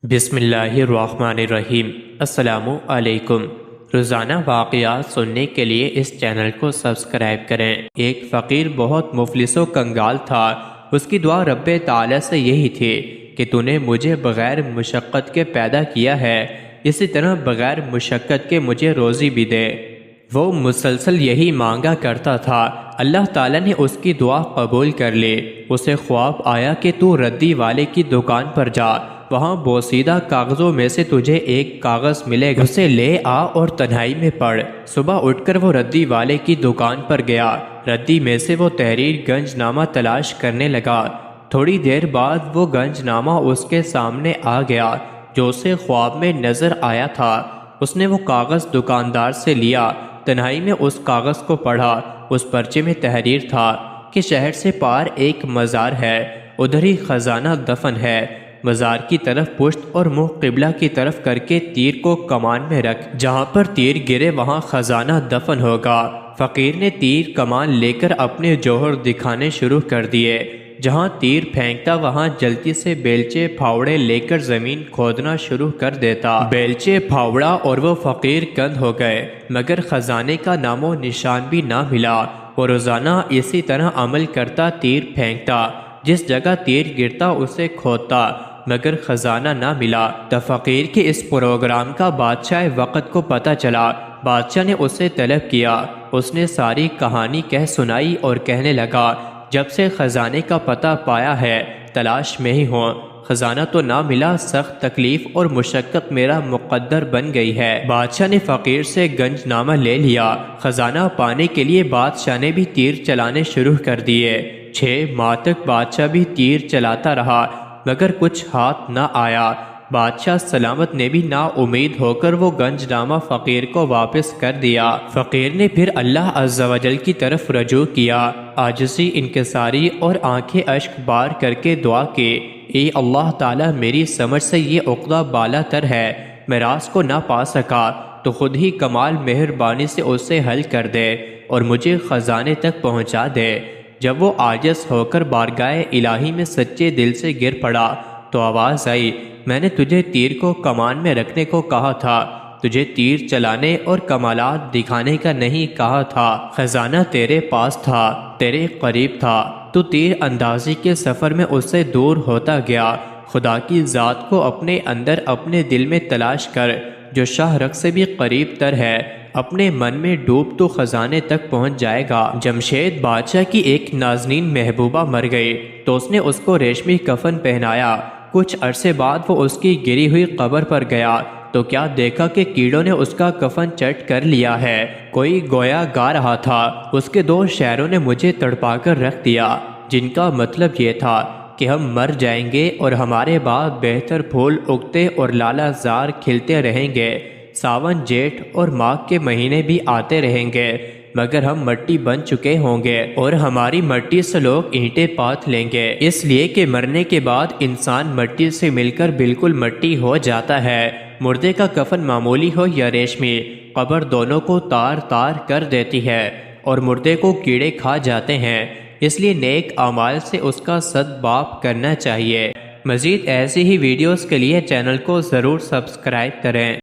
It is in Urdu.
بسم اللہ الرحمن الرحیم۔ السلام علیکم۔ روزانہ واقعات سننے کے لیے اس چینل کو سبسکرائب کریں۔ ایک فقیر بہت مفلس و کنگال تھا۔ اس کی دعا رب تعالی سے یہی تھی کہ تو نے مجھے بغیر مشقت کے پیدا کیا ہے، اسی طرح بغیر مشقت کے مجھے روزی بھی دے۔ وہ مسلسل یہی مانگا کرتا تھا۔ اللہ تعالیٰ نے اس کی دعا قبول کر لی۔ اسے خواب آیا کہ تو ردی والے کی دکان پر جا، وہاں بوسیدہ کاغذوں میں سے تجھے ایک کاغذ ملے گا، اسے لے آ اور تنہائی میں پڑھ۔ صبح اٹھ کر وہ ردی والے کی دکان پر گیا۔ ردی میں سے وہ تحریر گنج نامہ تلاش کرنے لگا۔ تھوڑی دیر بعد وہ گنج نامہ اس کے سامنے آ گیا جو اسے خواب میں نظر آیا تھا۔ اس نے وہ کاغذ دکاندار سے لیا، تنہائی میں اس کاغذ کو پڑھا۔ اس پرچے میں تحریر تھا کہ شہر سے پار ایک مزار ہے، ادھر ہی خزانہ دفن ہے۔ مزار کی طرف پشت اور منہ قبلہ کی طرف کر کے تیر کو کمان میں رکھ، جہاں پر تیر گرے وہاں خزانہ دفن ہوگا۔ فقیر نے تیر کمان لے کر اپنے جوہر دکھانے شروع کر دیے۔ جہاں تیر پھینکتا وہاں جلدی سے بیلچے پھاوڑے لے کر زمین کھودنا شروع کر دیتا۔ بیلچے پھاوڑا اور وہ فقیر کند ہو گئے، مگر خزانے کا نام و نشان بھی نہ ملا۔ وہ روزانہ اسی طرح عمل کرتا، تیر پھینکتا، جس جگہ تیر گرتا اسے کھودتا، مگر خزانہ نہ ملا۔ تو فقیر کے اس پروگرام کا بادشاہ وقت کو پتہ چلا۔ بادشاہ نے اسے طلب کیا۔ اس نے ساری کہانی کہہ سنائی اور کہنے لگا، جب سے خزانے کا پتہ پایا ہے تلاش میں ہی ہوں، خزانہ تو نہ ملا، سخت تکلیف اور مشقت میرا مقدر بن گئی ہے۔ بادشاہ نے فقیر سے گنج نامہ لے لیا۔ خزانہ پانے کے لیے بادشاہ نے بھی تیر چلانے شروع کر دیے۔ 6 ماہ تک بادشاہ بھی تیر چلاتا رہا، مگر کچھ ہاتھ نہ آیا۔ بادشاہ سلامت نے بھی نا امید ہو کر وہ گنج نامہ فقیر کو واپس کر دیا۔ فقیر نے پھر اللہ عز و جل کی طرف رجوع کیا، عاجزی، انکساری اور آنکھیں اشک بار کر کے دعا کی، اے اللہ تعالیٰ، میری سمجھ سے یہ عقدہ بالا تر ہے، میں راز کو نہ پا سکا، تو خود ہی کمال مہربانی سے اسے حل کر دے اور مجھے خزانے تک پہنچا دے۔ جب وہ عاجز ہو کر بارگاہ الہی میں سچے دل سے گر پڑا تو آواز آئی، میں نے تجھے تیر کو کمان میں رکھنے کو کہا تھا، تجھے تیر چلانے اور کمالات دکھانے کا نہیں کہا تھا۔ خزانہ تیرے پاس تھا، تیرے قریب تھا، تو تیر اندازی کے سفر میں اس سے دور ہوتا گیا۔ خدا کی ذات کو اپنے اندر اپنے دل میں تلاش کر، جو شاہ رخ سے بھی قریب تر ہے، اپنے من میں ڈوب تو خزانے تک پہنچ جائے گا۔ جمشید بادشاہ کی ایک نازنین محبوبہ مر گئی تو اس نے اس کو ریشمی کفن پہنایا۔ کچھ عرصے بعد وہ اس کی گری ہوئی قبر پر گیا تو کیا دیکھا کہ کیڑوں نے اس کا کفن چٹ کر لیا ہے۔ کوئی گویا گا رہا تھا، اس کے 2 شعروں نے مجھے تڑپا کر رکھ دیا، جن کا مطلب یہ تھا کہ ہم مر جائیں گے اور ہمارے بعد بہتر پھول اگتے اور لالا زار کھلتے رہیں گے۔ ساون، جیٹھ اور ماغ کے مہینے بھی آتے رہیں گے، مگر ہم مٹی بن چکے ہوں گے اور ہماری مٹی سے لوگ اینٹیں پات لیں گے، اس لیے کہ مرنے کے بعد انسان مٹی سے مل کر بالکل مٹی ہو جاتا ہے۔ مردے کا کفن معمولی ہو یا ریشمی، قبر دونوں کو تار تار کر دیتی ہے اور مردے کو کیڑے کھا جاتے ہیں، اس لیے نیک اعمال سے اس کا صدباب کرنا چاہیے۔ مزید ایسی ہی ویڈیوز کے لیے چینل کو ضرور سبسکرائب کریں۔